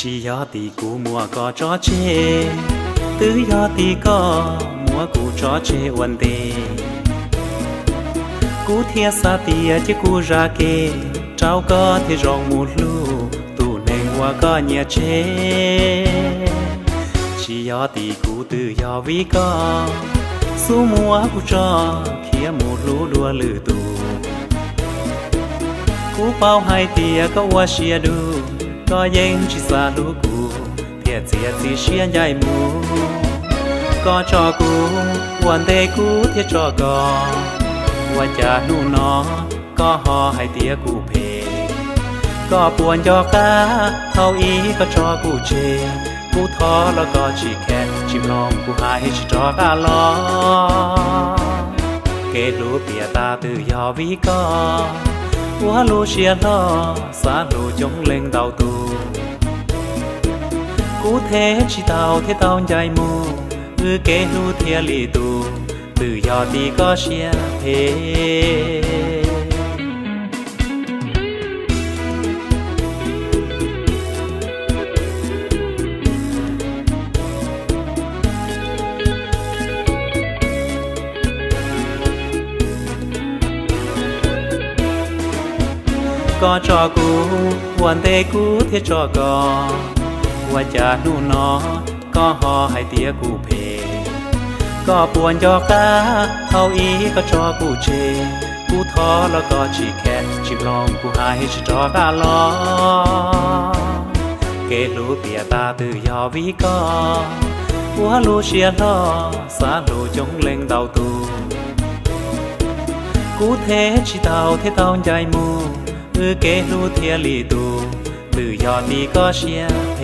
chỉ gió thì cú mùa có cho chê tứ gió thì có mùa cú cho chê vấn đề cú thia xa tia chứ cú ra kê trao có thì rong một lu tụ nền hoa có nhà chê chỉ gió thì cú từ gió vì có số mùa cú cho kia một lu đua lử tụ cú bao hai tia có hoa xia đu có yên chỉ xa lũ cũ thiệt thiệt chỉ xuyên dài mù có cho cũวันเดcũ thiệt cho cóวันจะนู่นอก็หอให้เตี้ยกูเพก็ปวนยอกาเท่าอีก็ชอกูเชกูท้อแล้วก็ชีแค่ชิมลองกูหายชิจอกาล้อเกลูเปียตาตือยอวิก็หัวลูเชียล้อสาลูจงเล็งเตาตูกูเทชิเตาเทเตาใหญ่มูเกลูเทียลีตูตือยอดีก็เชียเพก็จอกูวันเตกูเทจอก็ว่าจะนู่นอก็หอให้เตี้ยกูเพก็ปวนยอกาเท่าอีก็จอกูเชกูท้อแล้วก็ชีแค่ชิมลองกูหายชิจอกาล้อเกลูเปียตาตือยอวิก็หัวลูเชียล้อสาลูจงเล็งเตาตูกูเทชิเตาเทเตาใหญ่มูเกลูเทียลีตูตือยอดีก็เชียเพ